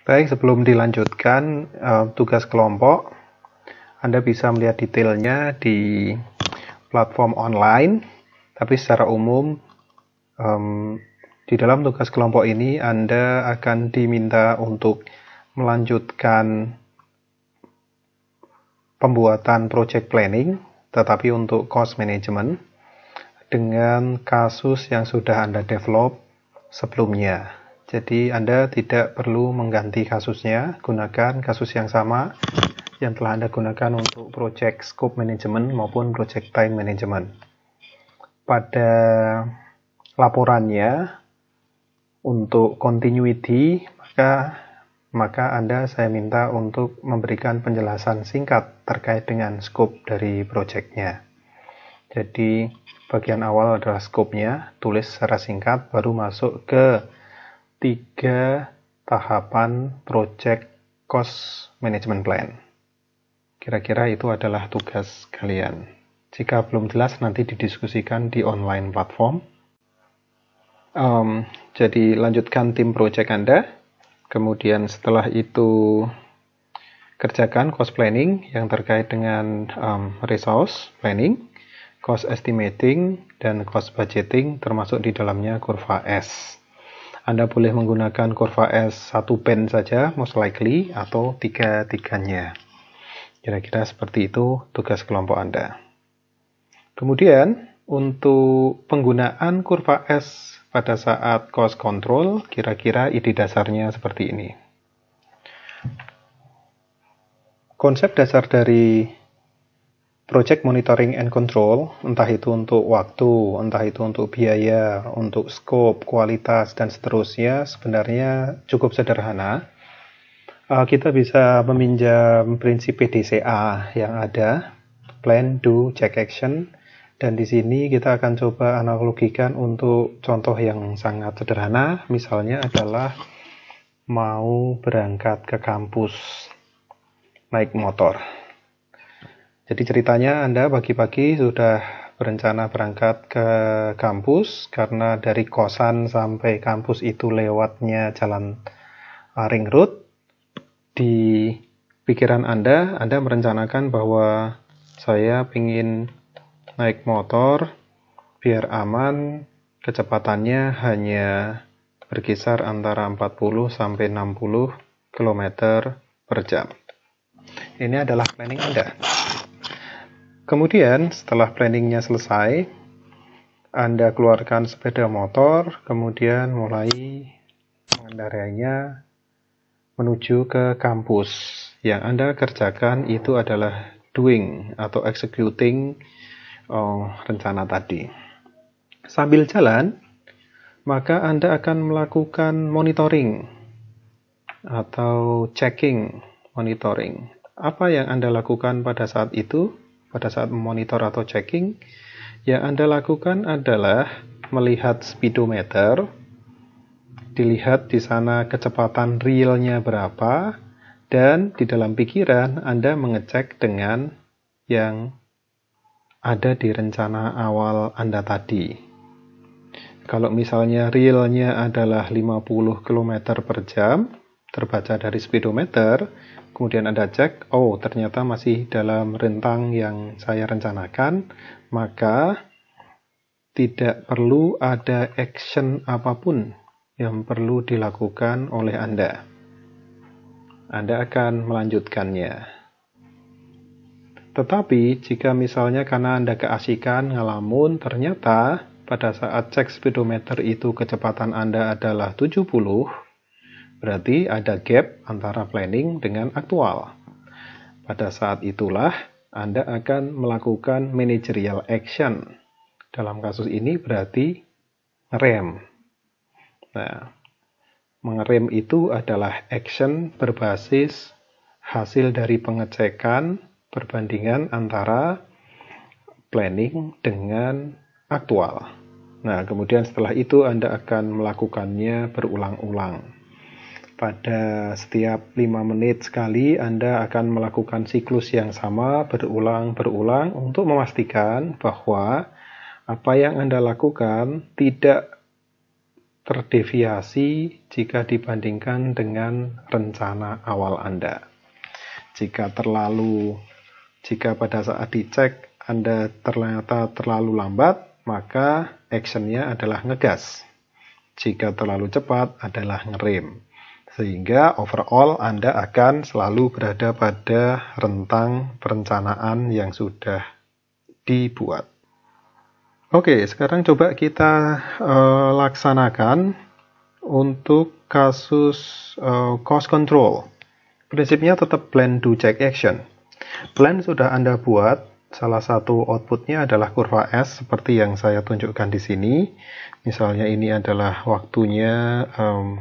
Baik, sebelum dilanjutkan tugas kelompok, Anda bisa melihat detailnya di platform online, tapi secara umum di dalam tugas kelompok ini Anda akan diminta untuk melanjutkan pembuatan project planning, tetapi untuk cost management dengan kasus yang sudah Anda develop sebelumnya. Jadi Anda tidak perlu mengganti kasusnya, gunakan kasus yang sama yang telah Anda gunakan untuk project scope management maupun project time management. Pada laporannya untuk continuity, maka saya minta untuk memberikan penjelasan singkat terkait dengan scope dari projectnya. Jadi bagian awal adalah scope-nya, tulis secara singkat, baru masuk ke 3 tahapan project cost management plan. Kira-kira itu adalah tugas kalian. Jika belum jelas, nanti didiskusikan di online platform. Jadi lanjutkan tim project Anda. Kemudian setelah itu kerjakan cost planning yang terkait dengan resource planning, cost estimating, dan cost budgeting, termasuk di dalamnya kurva S. Anda boleh menggunakan kurva S 1 band saja, most likely, atau 3-tiganya. Kira-kira seperti itu tugas kelompok Anda. Kemudian, untuk penggunaan kurva S pada saat cost control, kira-kira ide dasarnya seperti ini. Konsep dasar dari project monitoring and control, entah itu untuk waktu, entah itu untuk biaya, untuk scope, kualitas, dan seterusnya, sebenarnya cukup sederhana. Kita bisa meminjam prinsip PDCA yang ada, plan, do, check, action, dan di sini kita akan coba analogikan untuk contoh yang sangat sederhana, misalnya adalah mau berangkat ke kampus naik motor. Jadi ceritanya Anda pagi-pagi sudah berencana berangkat ke kampus karena dari kosan sampai kampus itu lewatnya jalan ring road. Di pikiran Anda merencanakan bahwa saya ingin naik motor biar aman, kecepatannya hanya berkisar antara 40 sampai 60 km per jam. Ini adalah planning Anda. Kemudian setelah planningnya selesai, Anda keluarkan sepeda motor, kemudian mulai mengendarainya menuju ke kampus. Yang Anda kerjakan itu adalah doing atau executing rencana tadi. Sambil jalan, maka Anda akan melakukan monitoring atau checking monitoring. Apa yang Anda lakukan pada saat itu? Pada saat memonitor atau checking, yang Anda lakukan adalah melihat speedometer, dilihat di sana kecepatan realnya berapa, dan di dalam pikiran Anda mengecek dengan yang ada di rencana awal Anda tadi. Kalau misalnya realnya adalah 50 km per jam, terbaca dari speedometer, kemudian Anda cek, oh ternyata masih dalam rentang yang saya rencanakan, maka tidak perlu ada action apapun yang perlu dilakukan oleh Anda. Anda akan melanjutkannya. Tetapi jika misalnya karena Anda keasikan ngelamun, ternyata pada saat cek speedometer itu kecepatan Anda adalah 70, berarti ada gap antara planning dengan aktual. Pada saat itulah Anda akan melakukan managerial action. Dalam kasus ini berarti ngerem. Nah, mengerem itu adalah action berbasis hasil dari pengecekan perbandingan antara planning dengan aktual. Nah, kemudian setelah itu Anda akan melakukannya berulang-ulang. Pada setiap 5 menit sekali Anda akan melakukan siklus yang sama berulang-berulang untuk memastikan bahwa apa yang Anda lakukan tidak terdeviasi jika dibandingkan dengan rencana awal Anda. Jika pada saat dicek Anda ternyata terlalu lambat, maka actionnya adalah ngegas. Jika terlalu cepat adalah ngerem. Sehingga overall Anda akan selalu berada pada rentang perencanaan yang sudah dibuat. Oke, sekarang coba kita laksanakan untuk kasus cost control. Prinsipnya tetap plan, do, check, action. Plan sudah Anda buat, salah satu outputnya adalah kurva S seperti yang saya tunjukkan di sini. Misalnya ini adalah waktunya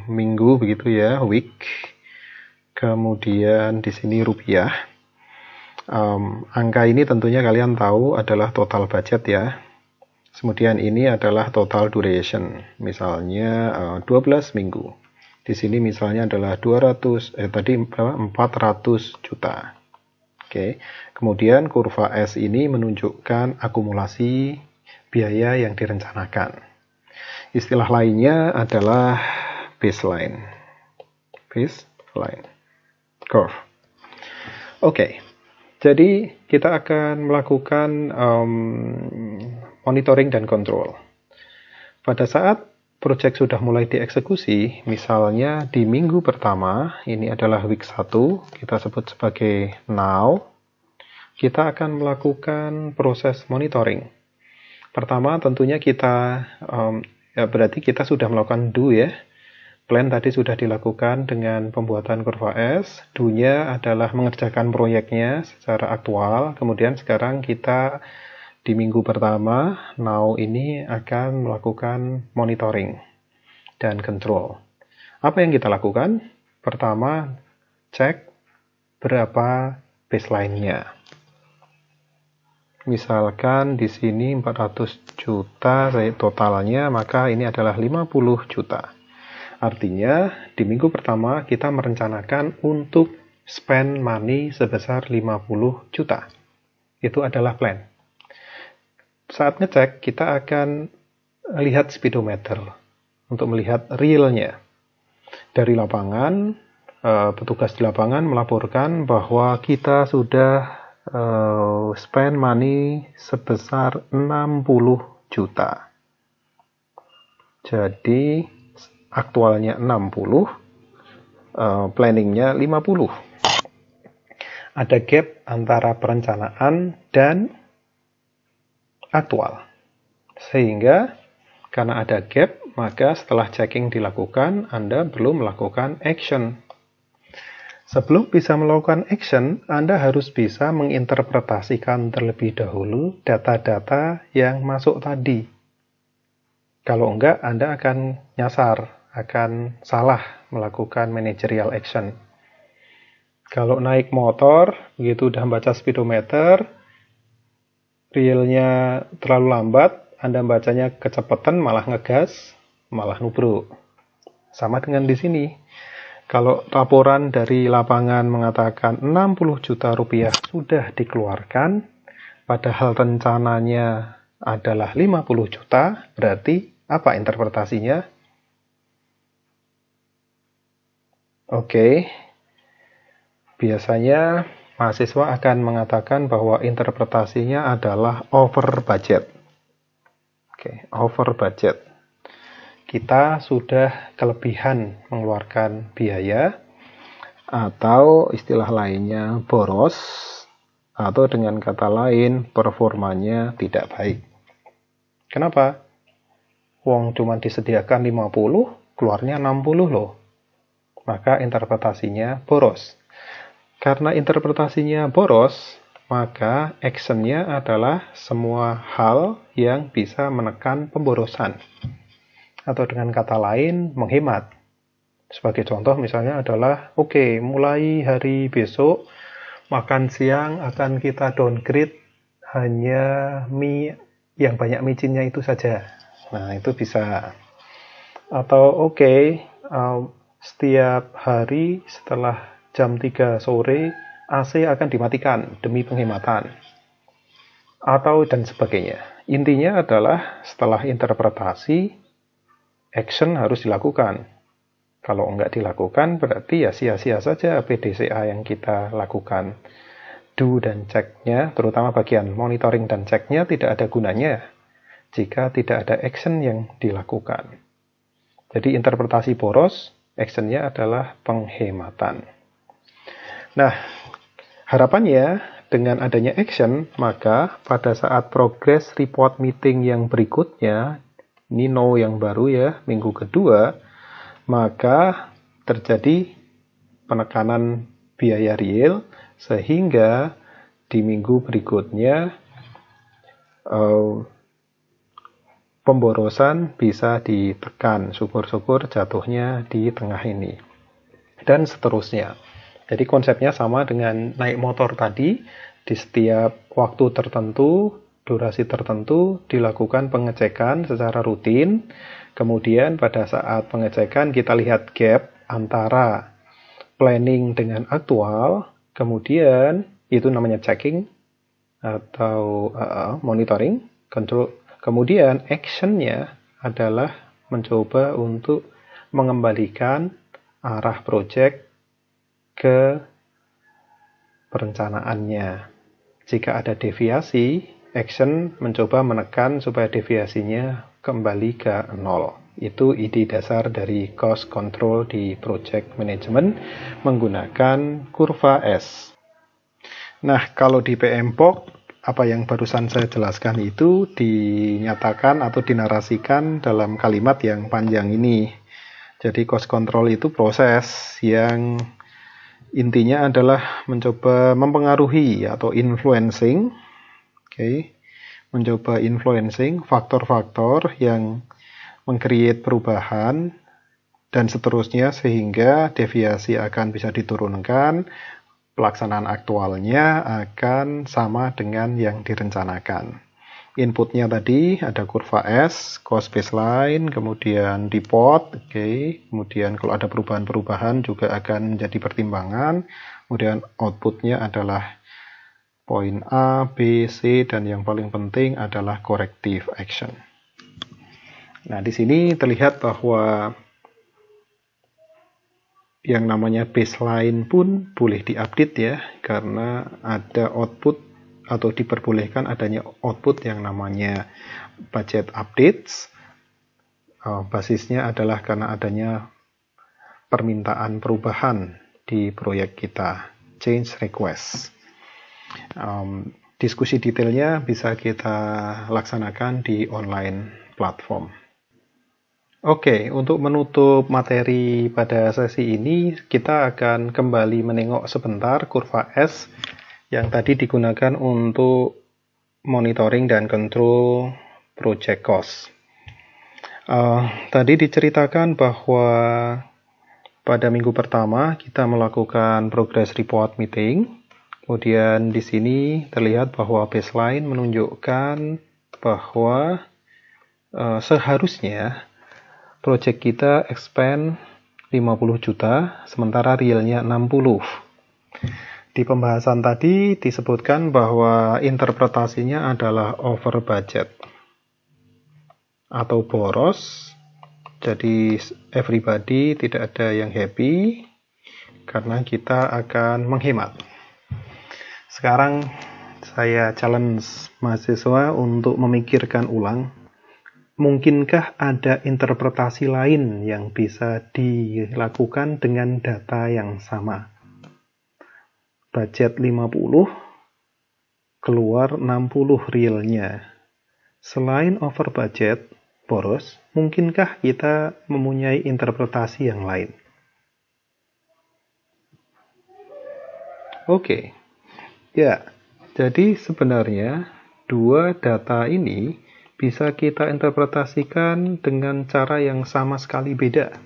minggu begitu ya, week. Kemudian di sini rupiah. Angka ini tentunya kalian tahu adalah total budget ya. Kemudian ini adalah total duration, misalnya 12 minggu. Di sini misalnya adalah 400 juta. Oke. Kemudian kurva S ini menunjukkan akumulasi biaya yang direncanakan. Istilah lainnya adalah baseline. Baseline curve. Oke. Jadi kita akan melakukan monitoring dan kontrol. Pada saat proyek sudah mulai dieksekusi, misalnya di minggu pertama, ini adalah week 1, kita sebut sebagai now, kita akan melakukan proses monitoring. Pertama tentunya kita, berarti kita sudah melakukan do ya. Plan tadi sudah dilakukan dengan pembuatan kurva S, do-nya adalah mengerjakan proyeknya secara aktual, kemudian sekarang kita di minggu pertama, now ini akan melakukan monitoring dan control. Apa yang kita lakukan? Pertama, cek berapa baseline-nya. Misalkan di sini 400 juta totalnya, maka ini adalah 50 juta. Artinya, di minggu pertama kita merencanakan untuk spend money sebesar 50 juta. Itu adalah plan. Saat ngecek, kita akan lihat speedometer untuk melihat realnya. Dari lapangan, petugas di lapangan melaporkan bahwa kita sudah spend money sebesar 60 juta. Jadi, aktualnya 60, planningnya 50. Ada gap antara perencanaan dan aktual. Sehingga karena ada gap, maka setelah checking dilakukan, Anda belum melakukan action. Sebelum bisa melakukan action, Anda harus bisa menginterpretasikan terlebih dahulu data-data yang masuk tadi. Kalau enggak, Anda akan nyasar, akan salah melakukan managerial action. Kalau naik motor, begitu udah baca speedometer, realnya terlalu lambat, Anda bacanya kecepatan, malah ngegas, malah nubruk. Sama dengan di sini. Kalau laporan dari lapangan mengatakan 60 juta rupiah sudah dikeluarkan, padahal rencananya adalah 50 juta, berarti apa interpretasinya? Oke. Biasanya mahasiswa akan mengatakan bahwa interpretasinya adalah over budget. Oke, over budget. Kita sudah kelebihan mengeluarkan biaya, atau istilah lainnya boros, atau dengan kata lain performanya tidak baik. Kenapa? Wong cuma disediakan 50, keluarnya 60 loh. Maka interpretasinya boros. Karena interpretasinya boros, maka actionnya adalah semua hal yang bisa menekan pemborosan. Atau dengan kata lain, menghemat. Sebagai contoh misalnya adalah, oke, mulai hari besok, makan siang akan kita downgrade hanya mie yang banyak micinnya itu saja. Nah, itu bisa. Atau oke, setiap hari setelah jam 3 sore, AC akan dimatikan demi penghematan. Atau dan sebagainya. Intinya adalah setelah interpretasi, action harus dilakukan. Kalau enggak dilakukan, berarti ya sia-sia saja PDCA yang kita lakukan. Do dan check-nya, terutama bagian monitoring dan check-nya tidak ada gunanya jika tidak ada action yang dilakukan. Jadi interpretasi boros, action-nya adalah penghematan. Nah, harapannya dengan adanya action, maka pada saat progress report meeting yang berikutnya, ini know yang baru ya, minggu kedua, maka terjadi penekanan biaya real, sehingga di minggu berikutnya pemborosan bisa ditekan, syukur-syukur jatuhnya di tengah ini. Dan seterusnya. Jadi konsepnya sama dengan naik motor tadi, di setiap waktu tertentu, durasi tertentu, dilakukan pengecekan secara rutin. Kemudian pada saat pengecekan kita lihat gap antara planning dengan aktual, kemudian itu namanya checking atau monitoring, control. Kemudian actionnya adalah mencoba untuk mengembalikan arah project ke perencanaannya. Jika ada deviasi, action mencoba menekan supaya deviasinya kembali ke nol. Itu ide dasar dari cost control di project management menggunakan kurva S. Nah, kalau di PMBOK, apa yang barusan saya jelaskan itu dinyatakan atau dinarasikan dalam kalimat yang panjang ini. Jadi cost control itu proses yang intinya adalah mencoba mempengaruhi atau influencing, mencoba influencing faktor-faktor yang meng-create perubahan dan seterusnya sehingga deviasi akan bisa diturunkan, pelaksanaan aktualnya akan sama dengan yang direncanakan. Inputnya tadi ada kurva S, cost baseline, kemudian report, kemudian kalau ada perubahan-perubahan juga akan menjadi pertimbangan, kemudian outputnya adalah poin A, B, C, dan yang paling penting adalah corrective action. Nah, di sini terlihat bahwa yang namanya baseline pun boleh diupdate ya, karena ada output atau diperbolehkan adanya output yang namanya budget updates. Basisnya adalah karena adanya permintaan perubahan di proyek kita, change request. Diskusi detailnya bisa kita laksanakan di online platform. Oke, untuk menutup materi pada sesi ini, kita akan kembali menengok sebentar kurva S yang tadi digunakan untuk monitoring dan control project cost. Tadi diceritakan bahwa pada minggu pertama kita melakukan progress report meeting. Kemudian di sini terlihat bahwa baseline menunjukkan bahwa seharusnya project kita expand 50 juta, sementara realnya 60. Di pembahasan tadi disebutkan bahwa interpretasinya adalah over budget atau boros. Jadi everybody tidak ada yang happy karena kita akan menghemat. Sekarang saya challenge mahasiswa untuk memikirkan ulang, mungkinkah ada interpretasi lain yang bisa dilakukan dengan data yang sama? Budget 50, keluar 60 realnya. Selain over budget, boros, mungkinkah kita mempunyai interpretasi yang lain? Oke. Ya, jadi sebenarnya dua data ini bisa kita interpretasikan dengan cara yang sama sekali beda.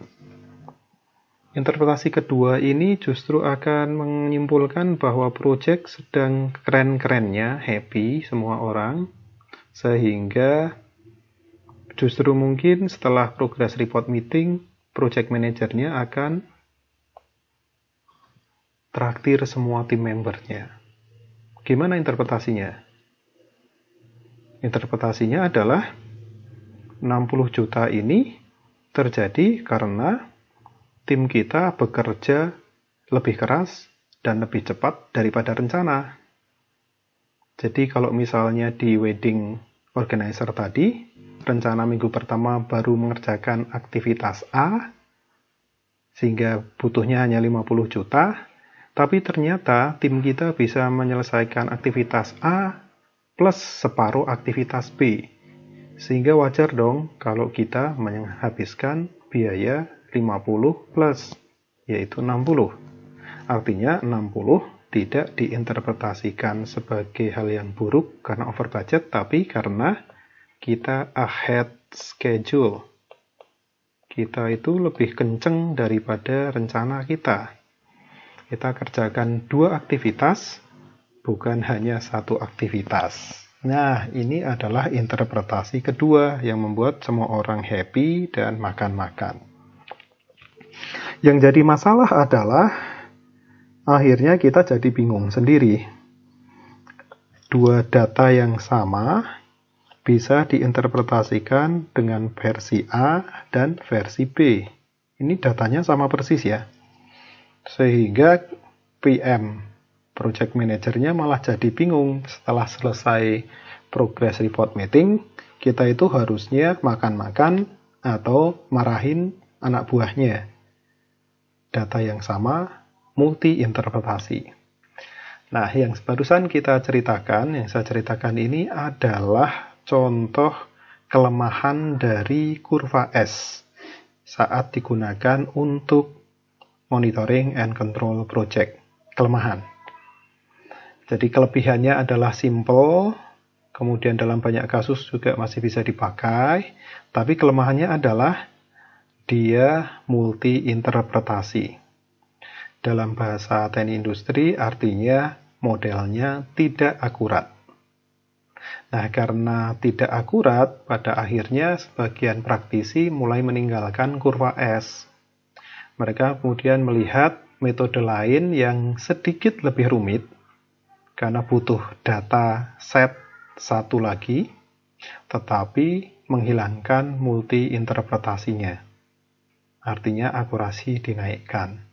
Interpretasi kedua ini justru akan menyimpulkan bahwa project sedang keren-kerennya, happy semua orang, sehingga justru mungkin setelah progress report meeting, project manajernya akan traktir semua tim membernya. Gimana interpretasinya? Interpretasinya adalah 60 juta ini terjadi karena tim kita bekerja lebih keras dan lebih cepat daripada rencana. Jadi kalau misalnya di wedding organizer tadi, rencana minggu pertama baru mengerjakan aktivitas A, sehingga butuhnya hanya 50 juta, tapi ternyata tim kita bisa menyelesaikan aktivitas A plus separuh aktivitas B. Sehingga wajar dong kalau kita menghabiskan biaya 50 plus, yaitu 60. Artinya 60 tidak diinterpretasikan sebagai hal yang buruk karena over budget, tapi karena kita ahead schedule. Kita itu lebih kenceng daripada rencana kita. Kita kerjakan 2 aktivitas, bukan hanya 1 aktivitas. Nah, ini adalah interpretasi kedua yang membuat semua orang happy dan makan-makan. Yang jadi masalah adalah akhirnya kita jadi bingung sendiri. 2 data yang sama bisa diinterpretasikan dengan versi A dan versi B. Ini datanya sama persis ya. Sehingga PM, project manajernya malah jadi bingung. Setelah selesai progress report meeting, kita itu harusnya makan-makan atau marahin anak buahnya. Data yang sama, multi-interpretasi. Nah, yang barusan kita ceritakan, yang saya ceritakan ini adalah contoh kelemahan dari kurva S saat digunakan untuk monitoring and control project. Kelemahan. Jadi kelebihannya adalah simple, kemudian dalam banyak kasus juga masih bisa dipakai, tapi kelemahannya adalah dia multi-interpretasi. Dalam bahasa teknik industri artinya modelnya tidak akurat. Nah, karena tidak akurat, pada akhirnya sebagian praktisi mulai meninggalkan kurva S. Mereka kemudian melihat metode lain yang sedikit lebih rumit, karena butuh data set satu lagi, tetapi menghilangkan multi-interpretasinya. Artinya akurasi dinaikkan.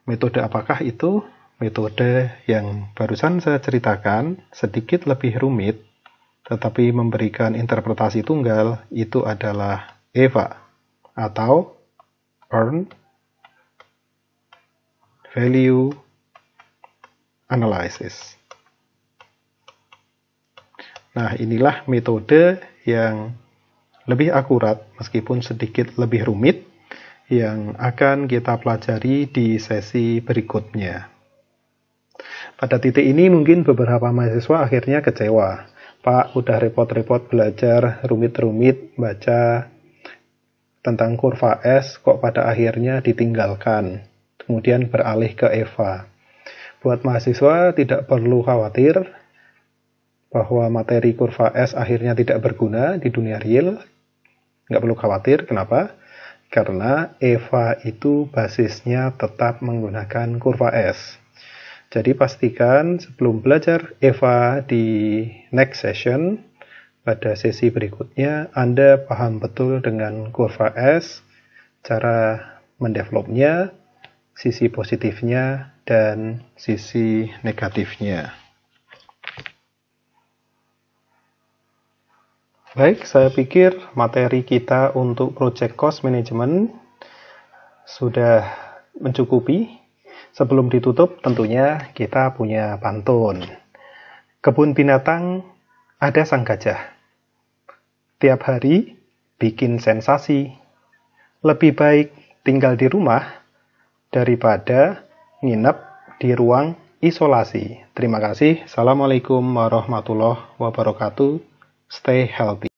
Metode apakah itu? Metode yang barusan saya ceritakan sedikit lebih rumit, tetapi memberikan interpretasi tunggal, itu adalah EVA atau Earned Value Analysis. Nah, inilah metode yang lebih akurat meskipun sedikit lebih rumit yang akan kita pelajari di sesi berikutnya. Pada titik ini mungkin beberapa mahasiswa akhirnya kecewa. Pak, udah repot-repot belajar rumit-rumit, baca tentang kurva S, kok pada akhirnya ditinggalkan. Kemudian beralih ke EVA. Buat mahasiswa tidak perlu khawatir bahwa materi kurva S akhirnya tidak berguna di dunia real. Nggak perlu khawatir, kenapa? Karena EVA itu basisnya tetap menggunakan kurva S. Jadi pastikan sebelum belajar EVA di next session, pada sesi berikutnya, Anda paham betul dengan kurva S, cara mendevelopnya, sisi positifnya, dan sisi negatifnya. Baik, saya pikir materi kita untuk Project Cost Management sudah mencukupi. Sebelum ditutup, tentunya kita punya pantun. Kebun binatang ada sang gajah. Tiap hari bikin sensasi. Lebih baik tinggal di rumah daripada nginep di ruang isolasi. Terima kasih. Assalamualaikum warahmatullahi wabarakatuh. Stay healthy.